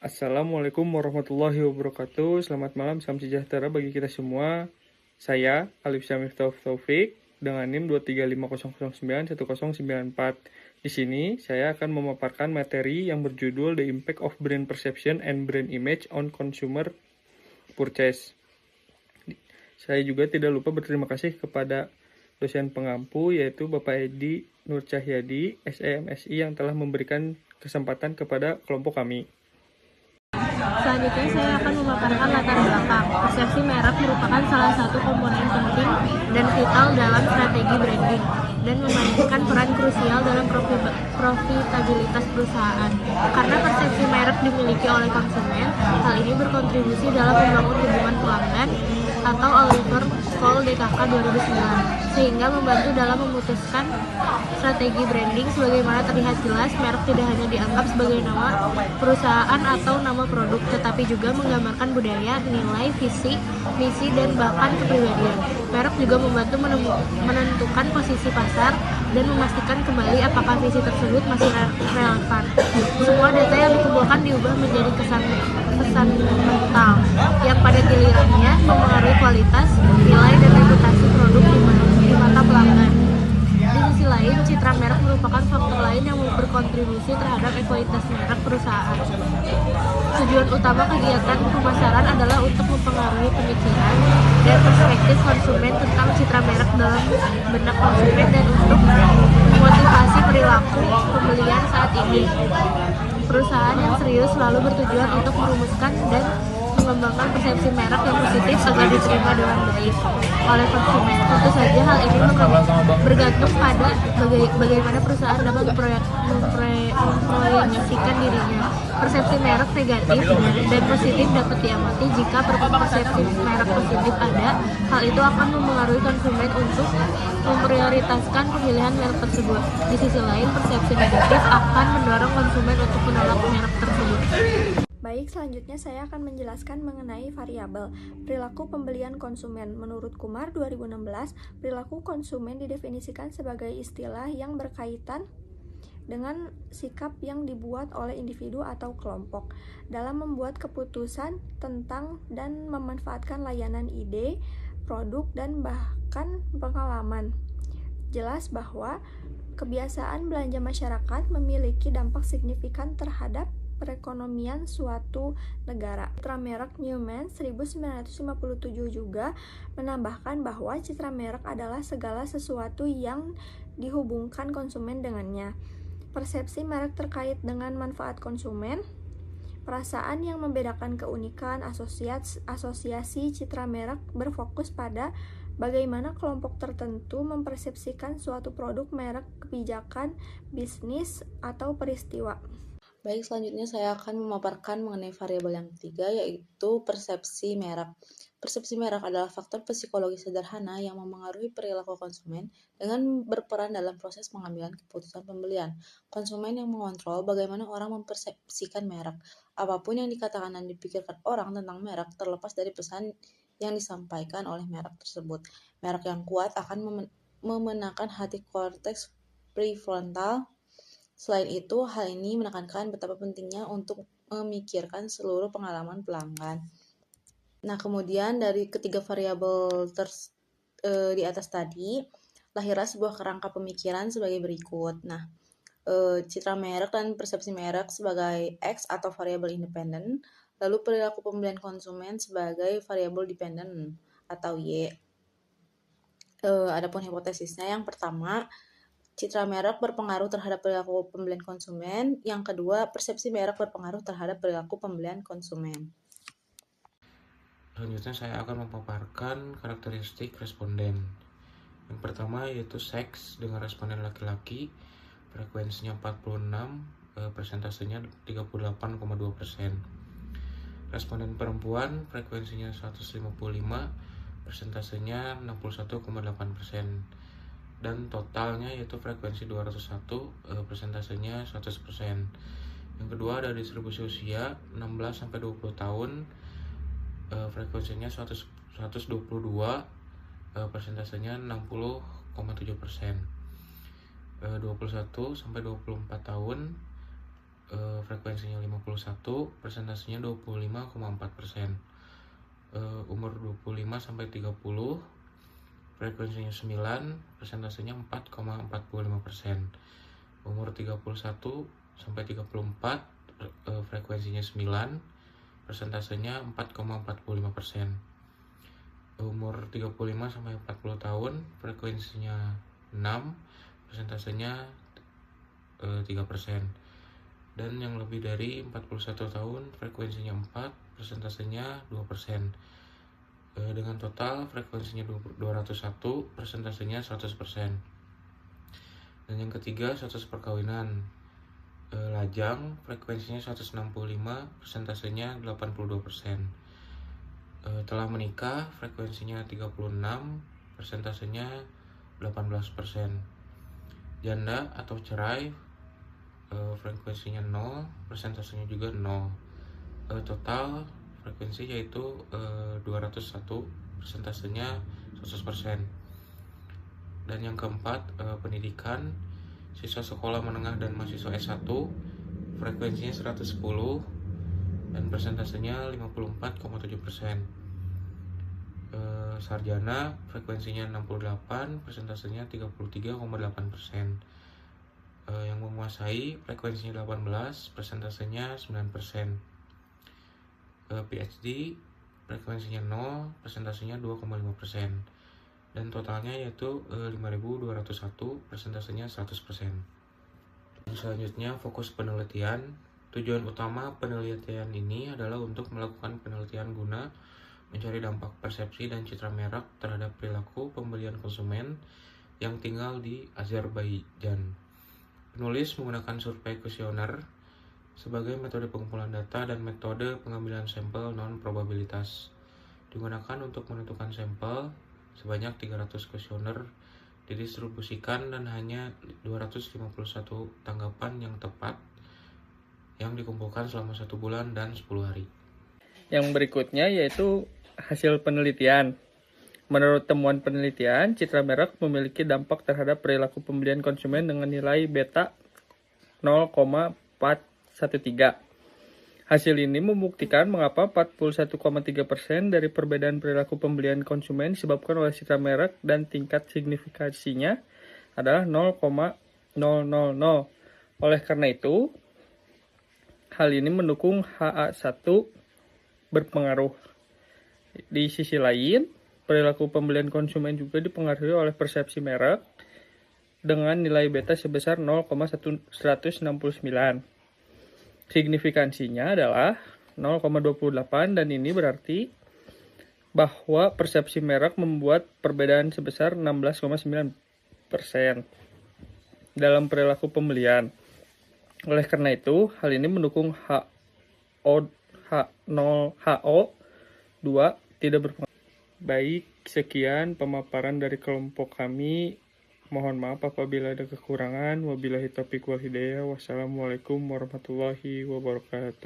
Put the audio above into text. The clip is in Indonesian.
Assalamualaikum warahmatullahi wabarakatuh. Selamat malam, salam sejahtera bagi kita semua. Saya Alif Syamif Taufik dengan NIM 23500091094. Di sini saya akan memaparkan materi yang berjudul The Impact of Brand Perception and Brand Image on Consumer Purchase. Saya juga tidak lupa berterima kasih kepada dosen pengampu yaitu Bapak Edi Nur Cahyadi, SEMSI yang telah memberikan kesempatan kepada kelompok kami. Selanjutnya saya akan memaparkan latar belakang. Persepsi merek merupakan salah satu komponen penting dan vital dalam strategi branding dan memainkan peran krusial dalam profitabilitas perusahaan. Karena persepsi merek dimiliki oleh konsumen, hal ini berkontribusi dalam membangun hubungan pelanggan atau Oliver Cole DKK 2009, sehingga membantu dalam memutuskan strategi branding. Sebagaimana terlihat jelas, merek tidak hanya dianggap sebagai nama perusahaan atau nama produk, tetapi juga menggambarkan budaya, nilai, visi, misi, dan bahkan kepribadian. Merek juga membantu menentukan posisi pasar dan memastikan kembali apakah visi tersebut masih relevan. Semua data yang dikumpulkan diubah menjadi kesan mental yang pada gilirannya mempengaruhi kualitas, nilai, dan reputasi produk di mata pelanggan. Di sisi lain, citra merek merupakan faktor lain yang berkontribusi terhadap ekuitas merek perusahaan. Tujuan utama kegiatan pemasaran adalah untuk mempengaruhi pemikiran dan perspektif konsumen tentang citra merek dalam benak konsumen dan untuk memotivasi perilaku pembelian saat ini. Perusahaan yang serius selalu bertujuan untuk merumuskan dan mengembangkan persepsi merek yang positif agar diterima dengan baik oleh konsumen. Tentu saja hal ini bergantung pada bagaimana perusahaan dapat memproyeksikan dirinya. Persepsi merek negatif dan positif dapat diamati. Jika persepsi merek positif ada, hal itu akan mempengaruhi konsumen untuk memprioritaskan pemilihan merek tersebut. Di sisi lain, persepsi negatif akan mendorong konsumen untuk menolak merek tersebut. Baik, selanjutnya saya akan menjelaskan mengenai variabel perilaku pembelian konsumen. Menurut Kumar 2016, perilaku konsumen didefinisikan sebagai istilah yang berkaitan dengan sikap yang dibuat oleh individu atau kelompok dalam membuat keputusan tentang dan memanfaatkan layanan ide, produk, dan bahkan pengalaman. Jelas bahwa kebiasaan belanja masyarakat memiliki dampak signifikan terhadap perekonomian suatu negara. Citra merek Newman 1957 juga menambahkan bahwa citra merek adalah segala sesuatu yang dihubungkan konsumen dengannya. Persepsi merek terkait dengan manfaat konsumen, perasaan yang membedakan keunikan, asosiasi citra merek berfokus pada bagaimana kelompok tertentu mempersepsikan suatu produk, merek, kebijakan, bisnis, atau peristiwa. Baik, selanjutnya saya akan memaparkan mengenai variabel yang ketiga, yaitu persepsi merek. Persepsi merek adalah faktor psikologi sederhana yang memengaruhi perilaku konsumen dengan berperan dalam proses pengambilan keputusan pembelian. Konsumen yang mengontrol bagaimana orang mempersepsikan merek. Apapun yang dikatakan dan dipikirkan orang tentang merek terlepas dari pesan yang disampaikan oleh merek tersebut. Merek yang kuat akan memenangkan hati korteks prefrontal. Selain itu, hal ini menekankan betapa pentingnya untuk memikirkan seluruh pengalaman pelanggan. Nah, kemudian dari ketiga variabel di atas tadi, lahirlah sebuah kerangka pemikiran sebagai berikut. Nah, citra merek dan persepsi merek sebagai X atau variabel independen, lalu perilaku pembelian konsumen sebagai variabel dependen atau Y. Adapun hipotesisnya, yang pertama, citra merek berpengaruh terhadap perilaku pembelian konsumen. Yang kedua, persepsi merek berpengaruh terhadap perilaku pembelian konsumen. Selanjutnya saya akan memaparkan karakteristik responden. Yang pertama yaitu seks dengan responden laki-laki, frekuensinya 46, persentasenya 38,2%. Responden perempuan frekuensinya 155, persentasenya 61,8%. Dan totalnya yaitu frekuensi 201, persentasenya 100%. Yang kedua ada distribusi usia 16-20 tahun, frekuensinya 122, persentasenya 60,7%. 21-24 tahun, frekuensinya 51, persentasenya 25,4%. Umur 25 sampai 30, frekuensinya 9, persentasenya 4,45%. Umur 31 sampai 34, frekuensinya 9, persentasenya 4,45%. Umur 35 sampai 40 tahun, frekuensinya 6, persentasenya 3%. Dan yang lebih dari 41 tahun, frekuensinya 4, persentasenya 2%. Dengan total frekuensinya 201, persentasenya 100%. Dan yang ketiga, status perkawinan. Lajang, frekuensinya 165, persentasenya 82%. Telah menikah, frekuensinya 36, persentasenya 18%. Janda atau cerai, frekuensinya 0, persentasenya juga 0. Total frekuensi yaitu 201, persentasenya 100%. Dan yang keempat, pendidikan. Siswa sekolah menengah dan mahasiswa S1, frekuensinya 110 dan persentasenya 54,7%. Sarjana, frekuensinya 68, persentasenya 33,8%. Yang menguasai, frekuensinya 18, persentasenya 9%. PhD, frekuensinya 0, persentasenya 2,5%. Dan totalnya yaitu 5.201, persentasenya 100%. Selanjutnya, fokus penelitian. Tujuan utama penelitian ini adalah untuk melakukan penelitian guna mencari dampak persepsi dan citra merek terhadap perilaku pembelian konsumen yang tinggal di Azerbaijan. Penulis menggunakan survei kuesioner sebagai metode pengumpulan data dan metode pengambilan sampel non-probabilitas. Digunakan untuk menentukan sampel. Sebanyak 300 kuesioner didistribusikan dan hanya 251 tanggapan yang tepat yang dikumpulkan selama 1 bulan dan 10 hari. Yang berikutnya yaitu hasil penelitian. Menurut temuan penelitian, citra merek memiliki dampak terhadap perilaku pembelian konsumen dengan nilai beta 0,413. Hasil ini membuktikan mengapa 41,3% dari perbedaan perilaku pembelian konsumen disebabkan oleh citra merek dan tingkat signifikansinya adalah 0,000. Oleh karena itu, hal ini mendukung HA1 berpengaruh. Di sisi lain, perilaku pembelian konsumen juga dipengaruhi oleh persepsi merek dengan nilai beta sebesar 0,169. Signifikansinya adalah 0,28 dan ini berarti bahwa persepsi merek membuat perbedaan sebesar 16,9% dalam perilaku pembelian. Oleh karena itu, hal ini mendukung HO2 tidak berpengaruh. Baik, sekian pemaparan dari kelompok kami. Mohon maaf apabila ada kekurangan. Wabillahi taufiq wal hidayah. Wassalamualaikum warahmatullahi wabarakatuh.